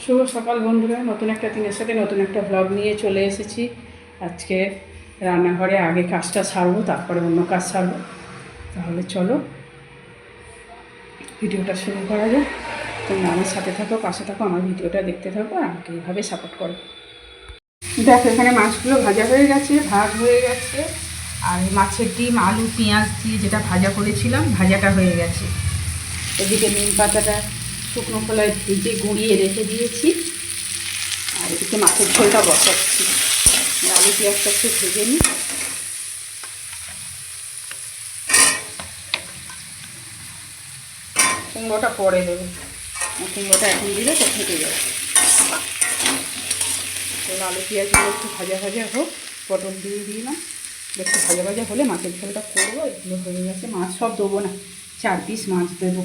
শুভ সকাল বন্ধুরা, নতুন একটা দিনের সাথে নতুন একটা ব্লগ নিয়ে চলে এসেছি। আজকে রান্নাঘরে আগে কাজটা সারবো, তারপরে অন্য কাজ সারবো। তাহলে চলো ভিডিওটা শুরু করা যায়। তোমরা আমার সাথে থাকো, পাশে থাকো, আমার ভিডিওটা দেখতে থাকো আর আমাকে এইভাবে সাপোর্ট করো। দেখো এখানে মাছগুলো ভাজা হয়ে গেছে, ভাত হয়ে গেছে, আর মাছের ডিম আলু পেঁয়াজ দিয়ে যেটা ভাজা করেছিলাম ভাজাটা হয়ে গেছে। এদিকে নিম পাতাটা শুকনো খোলায় ভিজে গুঁড়িয়ে রেখে দিয়েছি, আর এদিকে মাছের ঝোলটা বসাচ্ছি। আলু পেঁয়াজটা একটু ভেজে নিই। কুমড়োটা পরে দেবো, কুমড়োটা এখন দিলে তো ফেটে যাবে। আলু পেঁয়াজগুলো একটু ভাজা ভাজা হোক, পটল দিয়ে দিলাম, একটু ভাজা ভাজা হলে মাছের ঝোলটা করবো। এগুলো হয়ে গেছে, মাছ সব দেবো না, 4 পিস মাছ দেবো।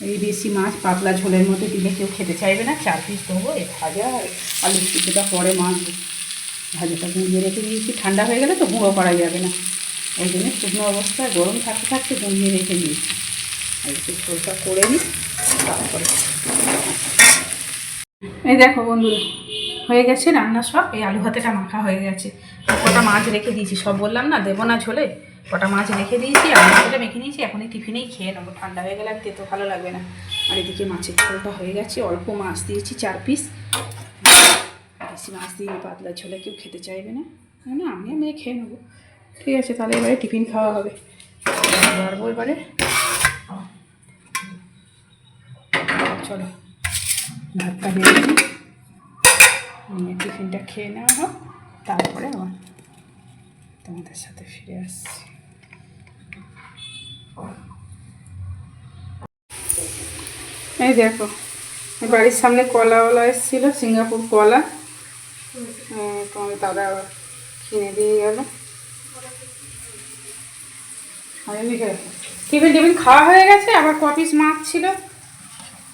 এই বেশি মাছ পাতলা ঝোলের মধ্যে দিলে কেউ খেতে চাইবে না, 4 পিস দেবো। এই ভাজা আর আলু কিছুটা পরে মাছ ভাজাটা গুঁড়িয়ে রেখে দিয়েছি, ঠান্ডা হয়ে গেলে তো গুঁড়ো করা যাবে না, ওই জন্য শুকনো অবস্থায় গরম থাকতে থাকতে গুঁড়িয়ে রেখে দিয়েছি। আর একটু ঝোলটা করে নিই তারপরে। এই দেখো বন্ধুরা, হয়ে গেছে রান্না সব। এই আলু ভাতেটা মাখা হয়ে গেছে, কটা মাছ রেখে দিয়েছি, সব বললাম না দেবো না ঝোলে, কটা মাছ রেখে দিয়েছি, আলু ভাতটা মেখে নিয়েছি। এখন এই টিফিনেই খেয়ে নেবো, ঠান্ডা হয়ে গেলে আর তেতো ভালো লাগবে না। আর এদিকে মাছের ঝোলটা হয়ে গেছে, অল্প মাছ দিয়েছি 4 পিস, বেশি মাছ দিয়ে পাতলা ঝোলে কেউ খেতে চাইবে না, না আমি খেয়ে নেবো। ঠিক আছে, তাহলে এবারে টিফিন খাওয়া হবে। বাড়বো এবারে, চলো ভাতটা বেড়ে নিয়ে টিফিনটা খেয়ে নেওয়া হোক, তারপরে আবার তোমাদের সাথে ফিরে আসছি। এই দেখো, বাড়ির সামনে কলাওয়ালা এসেছিলো, সিঙ্গাপুর কলা, তোমার দাদা আবার কিনে দিয়ে গেল। টিফিন খাওয়া হয়ে গেছে, আবার ক পিস মাছ ছিল,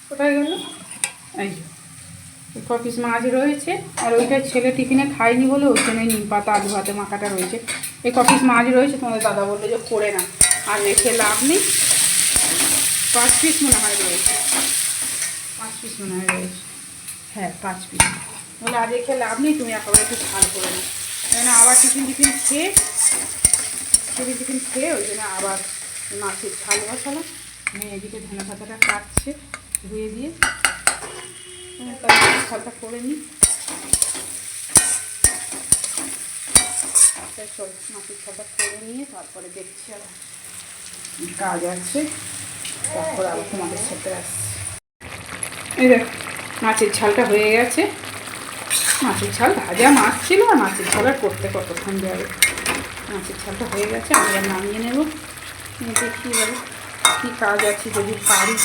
কোথায় গেল? এই ক পিস মাছ রয়েছে, আর ওইটা ছেলে টিফিনে খায়নি বলে ওই জন্য নিম পাতা আলু ভাতে মাখাটা রয়েছে। এই ক পিস মাছ রয়েছে, তোমাদের দাদা বললো যে করে না, আর রেখে লাভ নেই। 5 পিস মনে হয় রয়েছে, 5 পিস মনে হয় রয়েছে, হ্যাঁ 5 পিস। বলে আর রেখে লাভ নেই, তুমি একেবারে একটু ঝাল করে নাও, কেন আবার টিফিন খেয়ে ওই জন্য আবার মাছের ঝাল বসালাম। মেয়ে এদিকে ধনে পাতাটা কাটছে ধুয়ে দিয়ে, তার ঝালটা করে নিই। চল মাছের ঝালটা করে নিয়ে তারপরে দেখছি, আর কাজ আছে, তারপরে আবার তোমাদের সাথে আসছি। এই দেখ মাছের ঝালটা হয়ে গেছে, মাছের ঝাল ভাজা মাছ ছিল, আর মাছের ঝাল আর করতে কতক্ষণ যাবে। মাছের ঝালটা হয়ে গেছে, আমরা নামিয়ে নেব। দেখি এবারে কী কাজ আছে, যদি পারি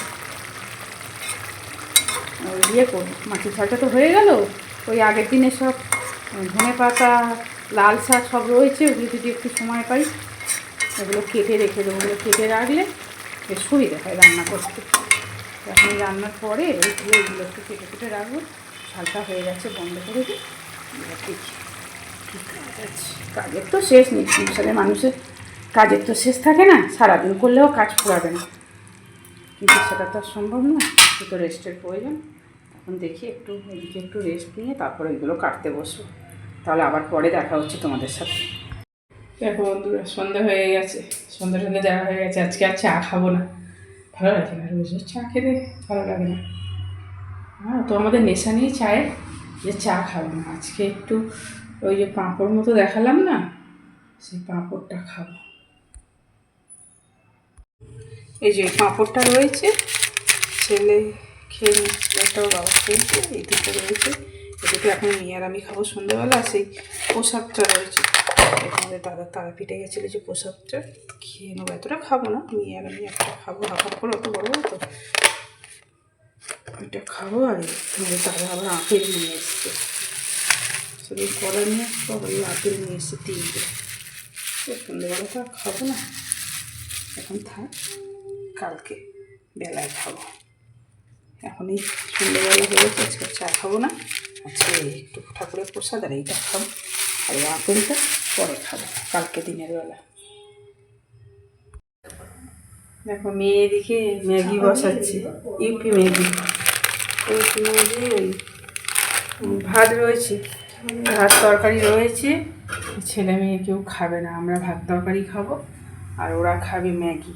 ইয়ে করবো। মাছের ঝালটা তো হয়ে গেল, ওই আগের দিনে সব ধনে পাতা লাল শাক সব রয়েছে, ওগুলো যদি একটু সময় পাই ওগুলো কেটে রেখে দেবো, ওগুলো কেটে রাখলে বেশ সুবিধা হয় রান্না করতে। এখন রান্নার পরে ওইগুলো একটু কেটে রাখবো। ঝালটা হয়ে গেছে, বন্ধ করে দিই। দেখি কী কাজ আছে, কাজের তো শেষ নেই সংসারে, মানুষের কাজের তো শেষ থাকে না, সারাদিন করলেও কাজ ফুরাবে না, কিন্তু সেটা তো আর সম্ভব না, একটু রেস্টের প্রয়োজন। এখন দেখি এদিকে একটু রেস্ট নিয়ে তারপরে এগুলো কাটতে বসবো, তাহলে আবার পরে দেখা হচ্ছে তোমাদের সাথে। দেখো বন্ধুরা, সন্ধ্যা হয়ে গেছে, সন্ধ্যা দেওয়া হয়ে গেছে। আজকে আর চা খাবো না, ভালো লাগে না, রোজ চা খেতে ভালো লাগে না। হ্যাঁ, তো আমাদের নেশা নেই চায়ের যে চা খাবো না, আজকে একটু ওই যে পাঁপড় মতো দেখালাম না, সেই পাঁপড়টা খাবো। এই যে পাঁপড়টা রয়েছে, ছেলে খেয়ে নিচ্ছে, একটাও বাবা খেয়েছে, এই দুটো রয়েছে, এই দুটো এখন নিয়ে আর আমি খাবো সন্ধ্যেবেলা। সেই প্রসাদটা রয়েছে, আমাদের দাদা তারাপীঠে গেছিলো, যে প্রসাদটা খেয়ে নেবো, এতটা খাবো না, নিয়ে আর আমি একটা খাবো, হাফ করে, অত বড়ো তো ওইটা খাবো। আর আমাদের দাদা আবার আপেল নিয়ে এসছে, শুধু কলা নিয়ে আসবো, আবার আপেল নিয়ে এসছে 3টে। সন্ধ্যেবেলা তো আর খাবো না, এখন থাক, কালকে বেলায় খাবো। এখন এই সন্ধ্যেবেলা হয়েছে, আজকে চা খাবো না, আজকে একটু ঠাকুরের প্রসাদ আর এইটা খাবো, আর এই আপেলটা পরে খাবো কালকে দিনের বেলা। দেখো মেয়ে এদিকে ম্যাগি বসাচ্ছি, ইউপি ম্যাগি, ওই ভাত রয়েছে, ভাত তরকারি রয়েছে। ছেলে মেয়ে কেউ খাবে না, আমরা ভাত তরকারি খাবো আর ওরা খাবে ম্যাগি।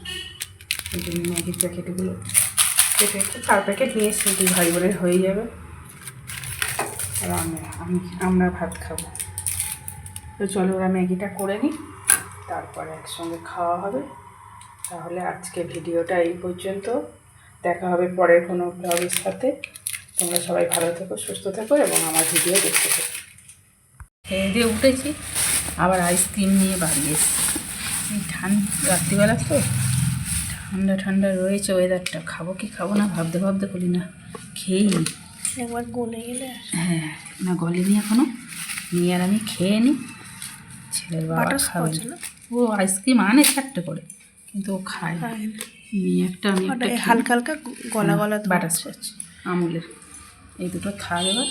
এই জন্য ম্যাগির প্যাকেটগুলো কেটে একটু 4 প্যাকেট নিয়ে এসে 2 ভাই বোনের হয়ে যাবে। আর আমরা ভাত খাবো। তো চলো ওরা ম্যাগিটা করে নিই, তারপরে একসঙ্গে খাওয়া হবে। তাহলে আজকে ভিডিওটা এই পর্যন্ত, দেখা হবে পরের কোনো ব্লগের সাথে। তোমরা সবাই ভালো থেকো, সুস্থ থেকো এবং আমার ভিডিও দেখতে থাকো। খেয়ে দিয়ে উঠেছি, আবার আইসক্রিম নিয়ে বাড়ি এসেছি। এই রাত্রিবেলা তো ঠান্ডা ঠান্ডা রয়েছে ওয়েদারটা, খাবো কি খাবো না ভাবতে ভাবতে করি না, খেয়েই একবার গলে গেলে। হ্যাঁ, না গলেনি এখনো, নিয়ে আর আমি খেয়ে নিই। ছেলের বাবা খাবে না, ও আইসক্রিম আনে 4টে করে, কিন্তু ও খায় না। নিয়ে একটা আমি একটা হালকা হালকা গলা গলা বাটারস্কচ আমুলের, এই দুটো থাক এবার।